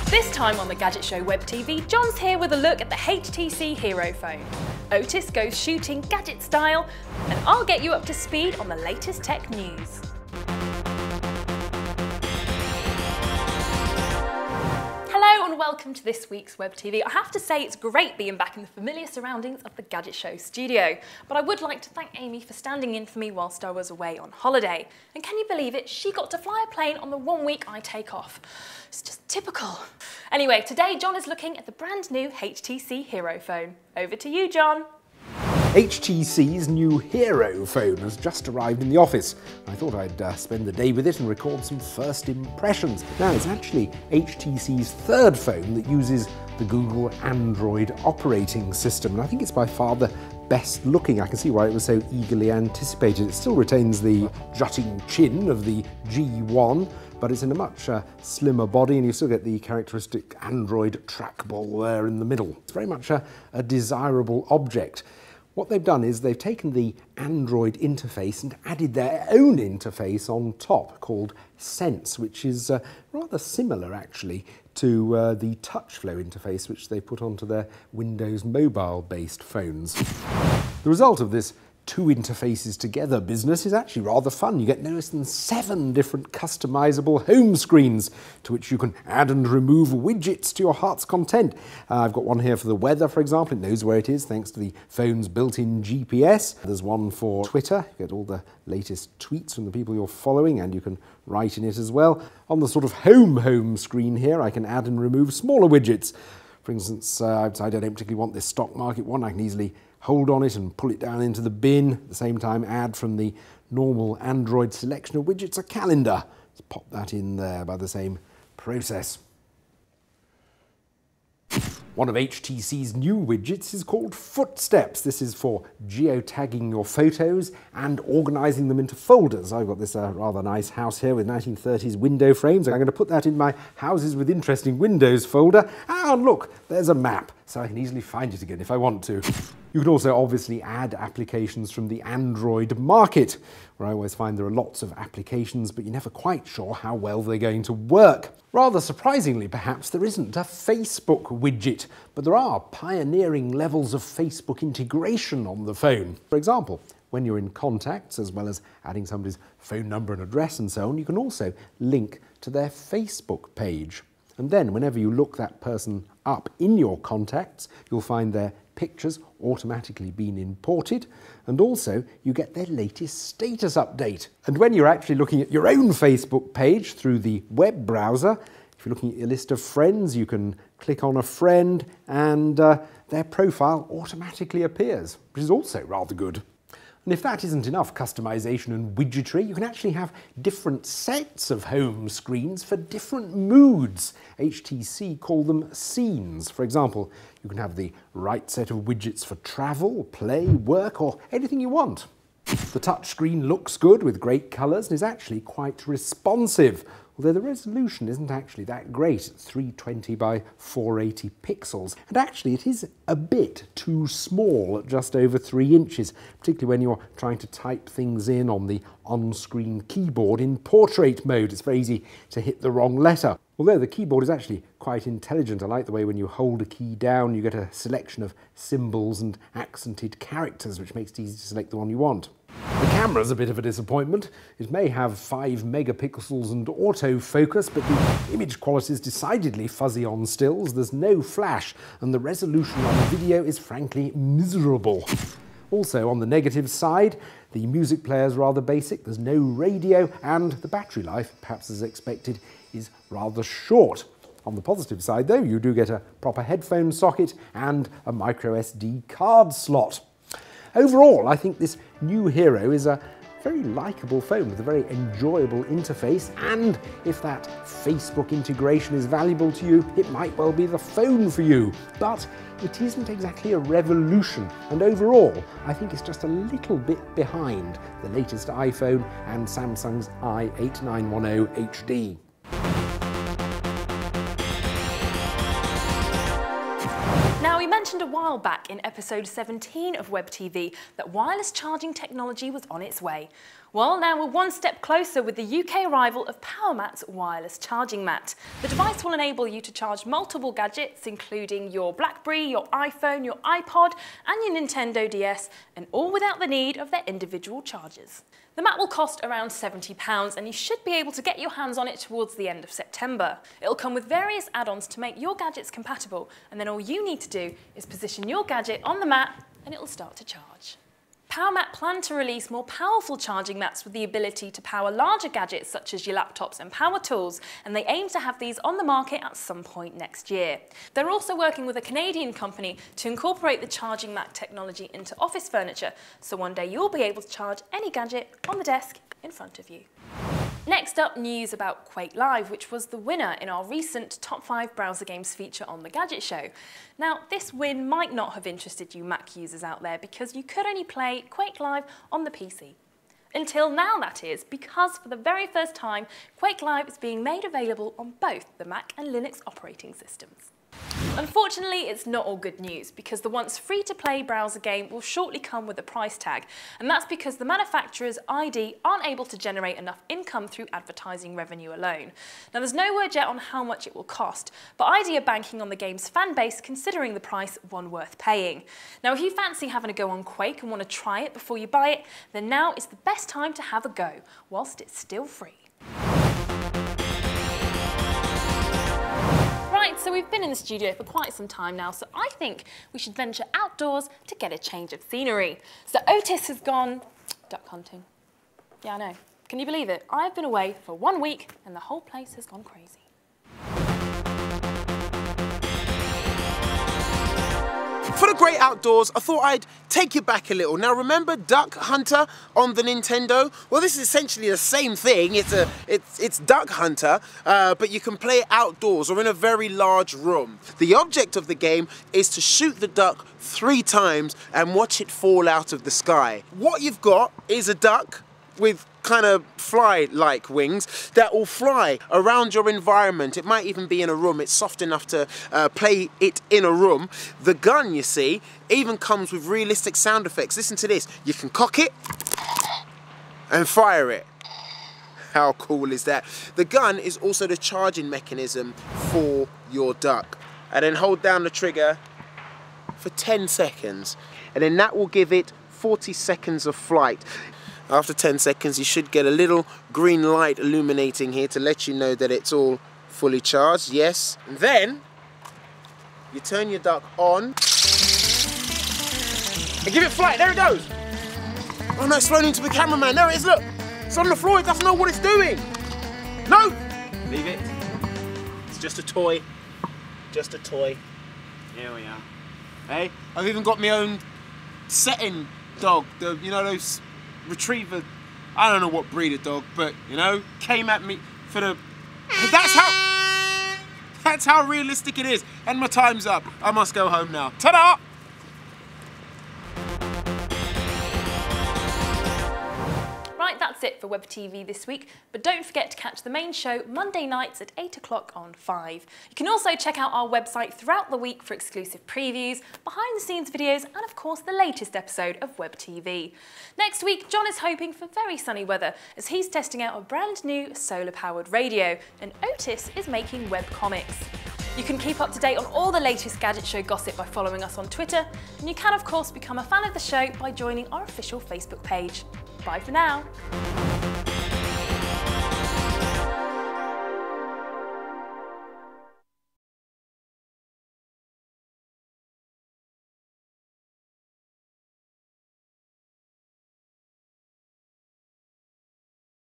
This time on the Gadget Show WebTV, John's here with a look at the HTC Hero Phone. Otis goes shooting gadget style, and I'll get you up to speed on the latest tech news. Hello and welcome to this week's WebTV. I have to say it's great being back in the familiar surroundings of the Gadget Show studio, but I would like to thank Amy for standing in for me whilst I was away on holiday. And can you believe it? She got to fly a plane on the 1 week I take off. It's just typical. Anyway, today John is looking at the brand new HTC Hero Phone. Over to you, John. HTC's new Hero Phone has just arrived in the office. I thought I'd spend the day with it and record some first impressions. Now, it's actually HTC's third phone that uses the Google Android operating system, and I think it's by far the best looking. I can see why it was so eagerly anticipated. It still retains the jutting chin of the G1, but it's in a much slimmer body, and you still get the characteristic Android trackball there in the middle. It's very much a desirable object. What they've done is they've taken the Android interface and added their own interface on top called Sense, which is rather similar actually to the TouchFlow interface which they put onto their Windows mobile-based phones. The result of this two interfaces together business is actually rather fun. You get no less than 7 different customizable home screens to which you can add and remove widgets to your heart's content. I've got one here for the weather, for example. It knows where it is thanks to the phone's built-in GPS. There's one for Twitter. You get all the latest tweets from the people you're following, and you can write in it as well. On the sort of home screen here, I can add and remove smaller widgets. For instance, I don't particularly want this stock market one. I can easily hold on it and pull it down into the bin. At the same time, add from the normal Android selection of widgets a calendar. Let's pop that in there by the same process. One of HTC's new widgets is called Footsteps. This is for geotagging your photos and organising them into folders. I've got this rather nice house here with 1930s window frames. I'm going to put that in my Houses with Interesting Windows folder. And look, there's a map, so I can easily find it again if I want to. You can also obviously add applications from the Android market, where I always find there are lots of applications, but you're never quite sure how well they're going to work. Rather surprisingly, perhaps, there isn't a Facebook widget, but there are pioneering levels of Facebook integration on the phone. For example, when you're in contacts, as well as adding somebody's phone number and address and so on, you can also link to their Facebook page. And then whenever you look that person up in your contacts, you'll find their pictures automatically being imported, and also you get their latest status update. And when you're actually looking at your own Facebook page through the web browser, if you're looking at your list of friends, you can click on a friend and their profile automatically appears, which is also rather good. And if that isn't enough customization and widgetry, you can actually have different sets of home screens for different moods. HTC call them scenes. For example, you can have the right set of widgets for travel, play, work, or anything you want. The touchscreen looks good with great colours and is actually quite responsive, although the resolution isn't actually that great at 320 by 480 pixels. And actually it is a bit too small at just over 3 inches, particularly when you're trying to type things in on the on-screen keyboard in portrait mode. It's very easy to hit the wrong letter. Although the keyboard is actually quite intelligent. I like the way when you hold a key down, you get a selection of symbols and accented characters, which makes it easy to select the one you want. The camera's a bit of a disappointment. It may have 5 megapixels and autofocus, but the image quality is decidedly fuzzy on stills. There's no flash, and the resolution on the video is frankly miserable. Also, on the negative side, the music player's rather basic, there's no radio, and the battery life, perhaps as expected, is rather short. On the positive side, though, you do get a proper headphone socket and a microSD card slot. Overall, I think this new Hero is a very likeable phone with a very enjoyable interface, and if that Facebook integration is valuable to you, it might well be the phone for you. But it isn't exactly a revolution, and overall, I think it's just a little bit behind the latest iPhone and Samsung's i8910 HD. Now, we mentioned a while back in episode 17 of WebTV that wireless charging technology was on its way. Well, now we're one step closer with the UK arrival of PowerMat's wireless charging mat. The device will enable you to charge multiple gadgets, including your BlackBerry, your iPhone, your iPod, and your Nintendo DS, and all without the need of their individual chargers. The mat will cost around £70, and you should be able to get your hands on it towards the end of September. It'll come with various add-ons to make your gadgets compatible, and then all you need to do is position your gadget on the mat, and it'll start to charge. PowerMat plan to release more powerful charging mats with the ability to power larger gadgets such as your laptops and power tools, and they aim to have these on the market at some point next year. They're also working with a Canadian company to incorporate the charging mat technology into office furniture, so one day you'll be able to charge any gadget on the desk in front of you. Next up, news about Quake Live, which was the winner in our recent Top 5 browser games feature on the Gadget Show. Now, this win might not have interested you Mac users out there because you could only play Quake Live on the PC. Until now, that is, because for the very first time, Quake Live is being made available on both the Mac and Linux operating systems. Unfortunately, it's not all good news because the once free-to-play browser game will shortly come with a price tag, and that's because the manufacturers, ID, aren't able to generate enough income through advertising revenue alone. Now, there's no word yet on how much it will cost, but ID are banking on the game's fan base, considering the price one worth paying. Now, if you fancy having a go on Quake and want to try it before you buy it, then now is the best time to have a go, whilst it's still free. Right, so we've been in the studio for quite some time now, so I think we should venture outdoors to get a change of scenery. So Otis has gone duck hunting. Yeah, I know. Can you believe it? I've been away for 1 week and the whole place has gone crazy. For the great outdoors, I thought I'd take you back a little. Now, remember Duck Hunter on the Nintendo? Well, this is essentially the same thing. It's Duck Hunter, but you can play it outdoors or in a very large room. The object of the game is to shoot the duck 3 times and watch it fall out of the sky. What you've got is a duck with kind of fly-like wings that will fly around your environment. It might even be in a room. It's soft enough to play it in a room. The gun, you see, even comes with realistic sound effects. Listen to this. You can cock it and fire it. How cool is that? The gun is also the charging mechanism for your duck. And then hold down the trigger for 10 seconds. And then that will give it 40 seconds of flight. After 10 seconds, you should get a little green light illuminating here to let you know that it's all fully charged, yes. And then, you turn your duck on and give it flight, there it goes. Oh no, it's flown into the cameraman, there it is, look. It's on the floor, it doesn't know what it's doing. No, leave it. It's just a toy, just a toy. Here we are. Hey, I've even got my own setting dog, you know those retriever, I don't know what breed of dog, but you know, came at me for the, that's how realistic it is. And my time's up. I must go home now. Ta-da! Right, that's it for WebTV this week, but don't forget to catch the main show Monday nights at 8 o'clock on 5. You can also check out our website throughout the week for exclusive previews, behind-the-scenes videos, and of course the latest episode of WebTV. Next week, John is hoping for very sunny weather as he's testing out a brand new solar-powered radio, and Otis is making webcomics. You can keep up to date on all the latest Gadget Show gossip by following us on Twitter, and you can of course become a fan of the show by joining our official Facebook page. Bye for now.